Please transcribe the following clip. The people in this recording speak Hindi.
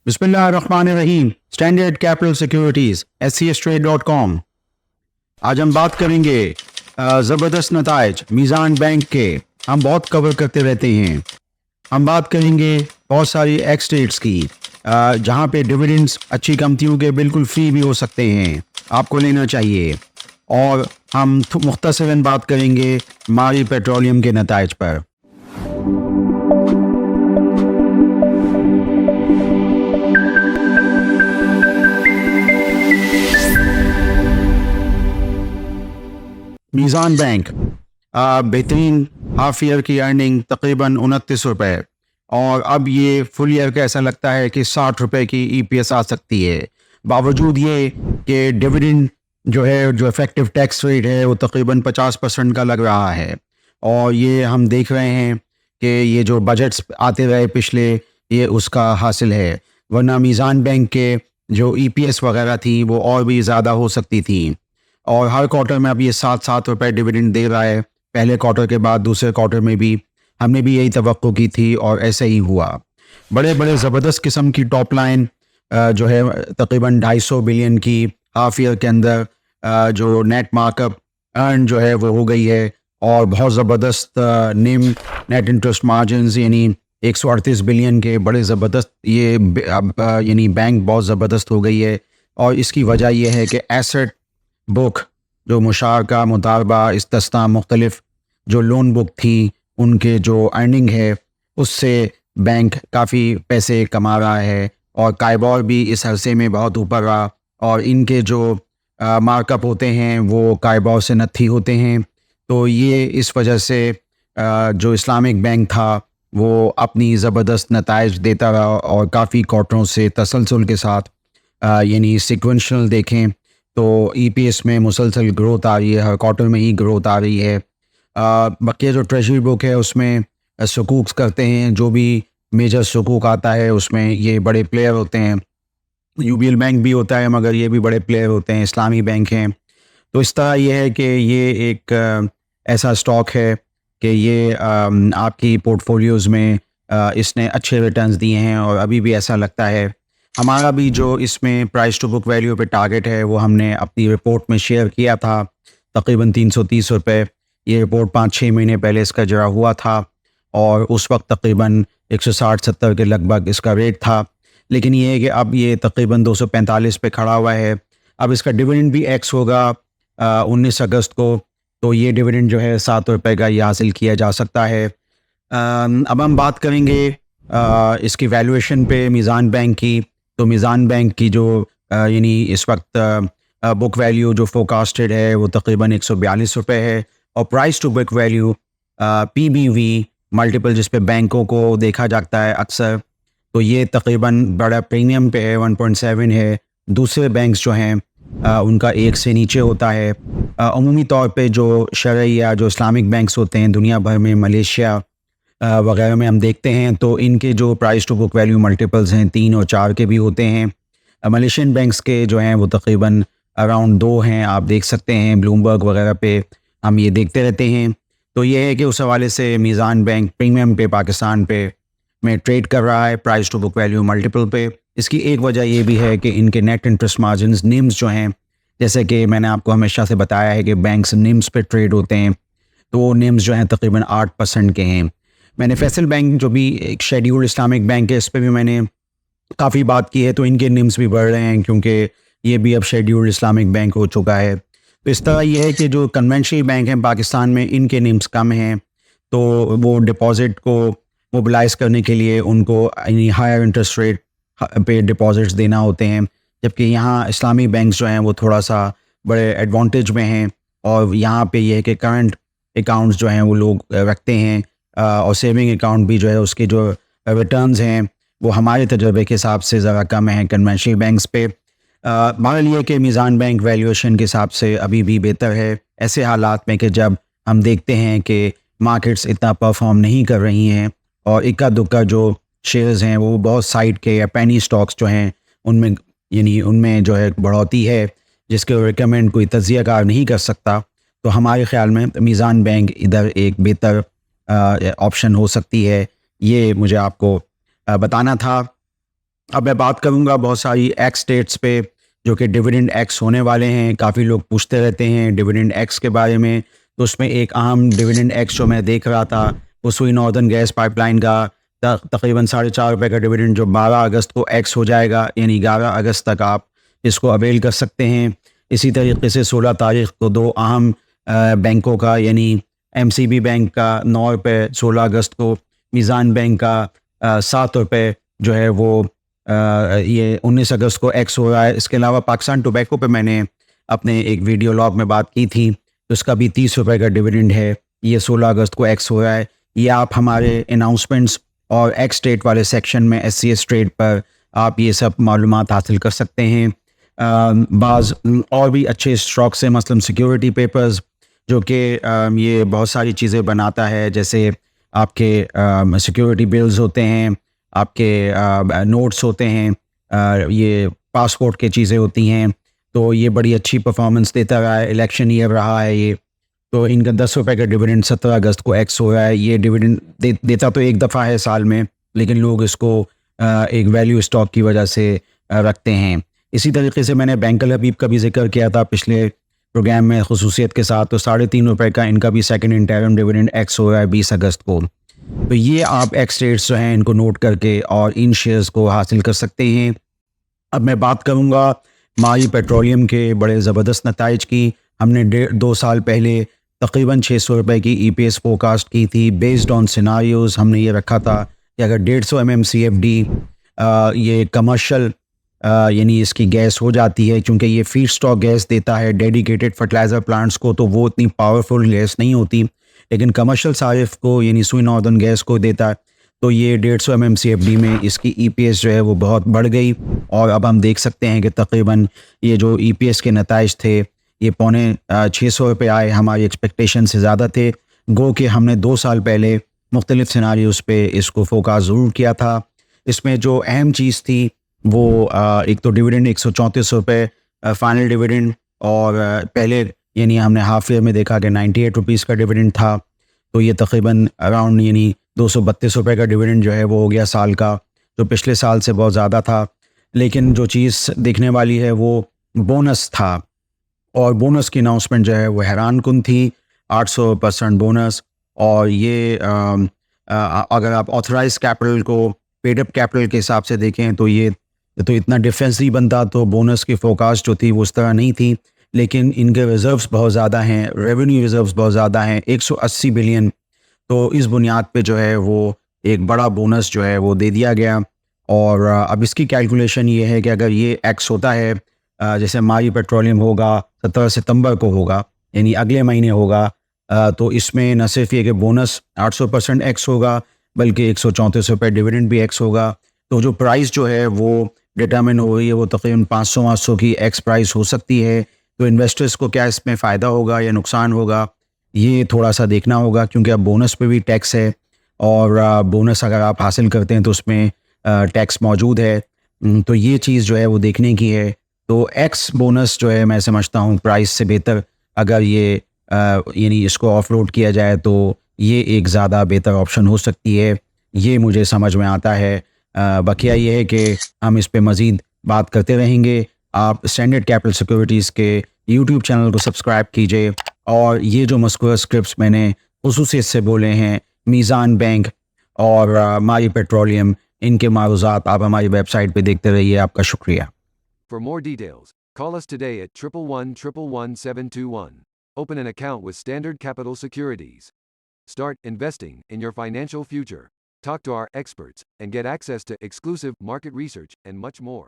बिस्मिल्लाहिर्रहमानिर्रहीम। Standard capital securities SCStrade.com। आज हम बात करेंगे ज़बरदस्त नताइज मीज़ान बैंक के। हम बहुत कवर करते रहते हैं। हम बात करेंगे बहुत सारी एक्स स्टेट्स की जहाँ पे डिविडेंड्स अच्छी कंपनियों के बिल्कुल फ्री भी हो सकते हैं, आपको लेना चाहिए। और हम मुख्तसरन बात करेंगे मारी पेट्रोलियम के नताइज पर। मीज़ान बैंक बेहतरीन हाफ ईयर की अर्निंग तकरीबन 29 रुपये, और अब ये फुल ईयर का ऐसा लगता है कि 60 रुपये की EPS आ सकती है। बावजूद ये कि डिविडेंड जो है, जो इफेक्टिव टैक्स रेट है, वो तकरीबन 50% का लग रहा है। और ये हम देख रहे हैं कि ये जो बजट्स आते रहे पिछले, ये उसका हासिल है। वरना मीज़ान बैंक के जो EPS वगैरह थी वो और भी ज़्यादा हो सकती थी। और हर क्वार्टर में अब ये 7-7 रुपये डिविडेंड दे रहा है। पहले क्वार्टर के बाद दूसरे क्वार्टर में भी हमने भी यही तवक्को की थी और ऐसा ही हुआ। बड़े बड़े ज़बरदस्त किस्म की टॉप लाइन जो है तकरीबन 250 बिलियन की हाफ ईयर के अंदर जो नेट मार्कअप अर्न जो है वो हो गई है। और बहुत ज़बरदस्त निम नेट इंटरेस्ट मार्जिन्स यानी 138 बिलियन के बड़े ज़बरदस्त ये यानी बैंक बहुत ज़बरदस्त हो गई है। और इसकी वजह यह है कि एसेट बुक जो मुशारका मुतालबा इस्तिस्ना मुख्तलिफ जो लोन बुक थी उनके जो अर्निंग है उससे बैंक काफ़ी पैसे कमा रहा है। और काइबोर भी इस अरसे में बहुत ऊपर रहा, और इनके जो मार्कअप होते हैं वो काइबोर से नत्थी होते हैं। तो ये इस वजह से जो इस्लामिक बैंक था वो अपनी ज़बरदस्त नताइज देता रहा, और काफ़ी क्वार्टरों से तसलसल के साथ यानी सिक्वेंशल देखें तो EPS में मुसलसल ग्रोथ आ रही है, हर क्वार्टर में ही ग्रोथ आ रही है। बाकी जो ट्रेजरी बुक है उसमें सुकूक करते हैं, जो भी मेजर सुकूक आता है उसमें ये बड़े प्लेयर होते हैं। UBL बैंक भी होता है मगर ये भी बड़े प्लेयर होते हैं, इस्लामी बैंक हैं। तो इस तरह ये है कि ये एक ऐसा स्टॉक है कि ये आपकी पोर्टफोलियोज़ में इसने अच्छे रिटर्न्स दिए हैं, और अभी भी ऐसा लगता है। हमारा भी जो इसमें प्राइस टू बुक वैल्यू पे टारगेट है वो हमने अपनी रिपोर्ट में शेयर किया था, तकरीबन 330 रुपये। ये रिपोर्ट 5-6 महीने पहले इसका जरा हुआ था, और उस वक्त तकरीबन 160-70 के लगभग इसका रेट था। लेकिन ये है कि अब ये तकरीबन 245 पे खड़ा हुआ है। अब इसका डिविडेंड भी एक्स होगा 19 अगस्त को, तो ये डिविडेंड जो है 7 रुपये का ये हासिल किया जा सकता है। अब हम बात करेंगे इसकी वैल्यूएशन पे मीज़ान बैंक की। तो मीज़ान बैंक की जो यानी इस वक्त बुक वैल्यू जो फोकास्टेड है वो तकरीबन 142 रुपये है, और price to book value PBV multiple जिस पे बैंकों को देखा जाता है अक्सर, तो ये तकरीबन बड़ा प्रीमियम पे है, 1.7 है। दूसरे बैंक्स जो हैं उनका 1 से नीचे होता है। अमूमी तौर पे जो शरई या जो इस्लामिक बैंक्स होते हैं दुनिया भर में, मलेशिया वगैरह में हम देखते हैं तो इनके जो price to book value multiples हैं 3 और 4 के भी होते हैं। मलेशियन बैंक्स के जो हैं वो तकरीबन अराउंड 2 हैं, आप देख सकते हैं ब्लूमबर्ग वगैरह पे हम ये देखते रहते हैं। तो ये है कि उस हवाले से मीज़ान बैंक प्रीमियम पे पाकिस्तान पे में ट्रेड कर रहा है price to book value multiple पे। इसकी एक वजह ये भी है कि इनके नेट इंटरेस्ट मार्जिन्स निम्स जो हैं, जैसे कि मैंने आपको हमेशा से बताया है कि बैंक्स निम्स पे ट्रेड होते हैं, तो वो निम्स जो हैं तकरीबन 8% के हैं। मैंने फैसल बैंक जो भी एक शेड्यूल्ड इस्लामिक बैंक है इस पर भी मैंने काफ़ी बात की है, तो इनके निम्स भी बढ़ रहे हैं क्योंकि ये भी अब शेड्यूल्ड इस्लामिक बैंक हो चुका है। तो इस तरह ये है कि जो कन्वेंशनल बैंक हैं पाकिस्तान में इनके निम्स कम हैं, तो वो डिपॉज़िट को मोबिलाइज़ करने के लिए उनको हायर इंटरेस्ट रेट पे डिपॉज़िट्स देना होते हैं, जबकि यहाँ इस्लामी बैंक्स जो हैं वो थोड़ा सा बड़े एडवांटेज में हैं। और यहाँ पे ये है कि करंट अकाउंट्स जो हैं वो लोग रखते हैं, और सेविंग अकाउंट भी जो है उसके जो रिटर्न्स हैं वो हमारे तजर्बे के हिसाब से ज़रा कम हैं कन्वेंशनल बैंक्स पे। बहरहाल ये कि मीज़ान बैंक वैल्यूएशन के हिसाब से अभी भी बेहतर है ऐसे हालात में कि जब हम देखते हैं कि मार्केट्स इतना परफॉर्म नहीं कर रही हैं, और इक्का दुक्का जो शेयर्स हैं वो बहुत साइड के या पेनी स्टॉक्स जो हैं उनमें यानी उनमें जो है बढ़ोतरी है जिसके रिकमेंड कोई तज्ज़िया कार नहीं कर सकता। तो हमारे ख़्याल में मीज़ान बैंक इधर एक बेहतर ऑप्शन हो सकती है। ये मुझे आपको बताना था। अब मैं बात करूँगा बहुत सारी एक्स डेट्स पे जो कि डिविडेंड एक्स होने वाले हैं। काफ़ी लोग पूछते रहते हैं डिविडेंड एक्स के बारे में, तो उसमें एक अहम डिविडेंड एक्स जो मैं देख रहा था वो सुई नॉर्दर्न गैस पाइपलाइन का तकरीबन ₹4.5 का डिविडेंड जो 12 अगस्त को एक्स हो जाएगा, यानी 11 अगस्त तक आप इसको अवेल कर सकते हैं। इसी तरीके से 16 तारीख को 2 अहम बैंकों का यानी एमसीबी बैंक का ₹9, 16 अगस्त को मीज़ान बैंक का ₹7 जो है वो ये 19 अगस्त को एक्स हो रहा है। इसके अलावा पाकिस्तान टोबैको पे मैंने अपने एक वीडियो लॉग में बात की थी, तो उसका भी ₹30 का डिविडेंड है। ये 16 अगस्त को एक्स हो रहा है। ये आप हमारे अनाउंसमेंट्स और एक्स ट्रेड वाले सेक्शन में एससीएस ट्रेड पर आप ये सब मालूमात हासिल कर सकते हैं। बाज़ और भी अच्छे स्टॉक्स हैं, मसलन सिक्योरिटी पेपर्स जो कि ये बहुत सारी चीज़ें बनाता है, जैसे आपके सिक्योरिटी बिल्स होते हैं, आपके नोट्स होते हैं, ये पासपोर्ट की चीज़ें होती हैं। तो ये बड़ी अच्छी परफॉर्मेंस देता रहा है, इलेक्शन ईयर रहा है ये। तो इनका ₹10 का डिविडेंड 17 अगस्त को एक्स हो रहा है। ये डिविडेंड देता तो एक दफ़ा है साल में, लेकिन लोग इसको एक वैल्यू स्टॉक की वजह से रखते हैं। इसी तरीके से मैंने बैंकल हबीब का भी ज़िक्र किया था पिछले प्रोग्राम में ख़ुसूसियत के साथ, तो ₹3.5 का इनका भी सेकंड इंटरिम डिविडेंड एक्स हो रहा है 20 अगस्त को। तो ये आप एक्स रेट्स जो हैं इनको नोट करके और इन शेयर्स को हासिल कर सकते हैं। अब मैं बात करूँगा माही पेट्रोलियम के बड़े ज़बरदस्त नताइज की। हमने 2 साल पहले तकरीबन ₹600 की ईपीएस फोरकास्ट की थी। बेस्ड ऑन सिनारियोज़ हमने ये रखा था कि अगर 150 एमएमसीएफडी ये कमर्शियल यानी इसकी गैस हो जाती है, चूँकि ये फीड स्टॉक गैस देता है डेडिकेटेड फर्टिलाइज़र प्लांट्स को, तो वो इतनी पावरफुल गैस नहीं होती, लेकिन कमर्शियल सारिफ को यानी सुई नॉर्दर्न गैस को देता है। तो ये 150 एमएमसीएफडी में इसकी ईपीएस जो है वो बहुत बढ़ गई, और अब हम देख सकते हैं कि तकरीबन ये जो ईपीएस के नताइज थे ये पौने ₹600 आए, हमारी एक्सपेक्टेशन से ज़्यादा थे। गो कि हमने 2 साल पहले मुख्तलिफ सिनारियोज़ पे इसको फोकास ज़रूर किया था। इसमें जो अहम चीज़ थी वो एक तो डिविडेंड ₹134 फाइनल डिविडेंड, और पहले यानी हमने हाफ ईयर में देखा कि ₹98 का डिविडेंड था, तो ये तकरीबन अराउंड यानी ₹232 का डिविडेंड जो है वो हो गया साल का, जो पिछले साल से बहुत ज़्यादा था। लेकिन जो चीज़ देखने वाली है वो बोनस था, और बोनस की अनाउंसमेंट जो है वो हैरानकुन थी, 800% बोनस। और ये अगर आप ऑथराइज़ कैपिटल को पेड अप कैपिटल के हिसाब से देखें तो ये तो इतना डिफरेंस नहीं बनता, तो बोनस की फोरकास्ट जो थी वो उस तरह नहीं थी। लेकिन इनके रिज़र्व्स बहुत ज़्यादा हैं, रेवेन्यू रिज़र्व्स बहुत ज़्यादा हैं, 180 बिलियन। तो इस बुनियाद पे जो है वो एक बड़ा बोनस जो है वो दे दिया गया। और अब इसकी कैलकुलेशन ये है कि अगर ये एक्स होता है, जैसे माही पेट्रोलियम होगा 17 सितंबर को होगा, यानी अगले महीने होगा, तो इसमें न सिर्फ ये कि बोनस 800% एक्स होगा, बल्कि ₹134 डिविडेंड भी एक्स होगा। तो जो प्राइस जो है वो डिटरमिन हो रही है वो तकरीबन 500 की एक्स प्राइस हो सकती है। तो इन्वेस्टर्स को क्या इसमें फ़ायदा होगा या नुकसान होगा, ये थोड़ा सा देखना होगा, क्योंकि अब बोनस पे भी टैक्स है, और बोनस अगर आप हासिल करते हैं तो उसमें टैक्स मौजूद है। तो ये चीज़ जो है वो देखने की है। तो एक्स बोनस जो है मैं समझता हूँ प्राइस से बेहतर, अगर ये यानी इसको ऑफलोड किया जाए तो ये एक ज़्यादा बेहतर ऑप्शन हो सकती है, ये मुझे समझ में आता है। बकिया ये है कि हम इस पे मज़ीद बात करते रहेंगे। आप स्टैंडर्ड कैपिटल सिक्योरिटीज़ के यूट्यूब चैनल को सब्सक्राइब कीजिए, और ये जो मज़कूरा स्क्रिप्ट्स मैंने ख़ुसूसियत से बोले हैं, मीज़ान बैंक और माही पेट्रोलियम, इनके मारूज़ात आप हमारी वेबसाइट पे देखते रहिए। आपका शुक्रिया। For more details, call us today at 111-111-721. Open an account with Standard Capital Securities. Start investing in your financial future. Talk to our experts and get access to exclusive market research and much more.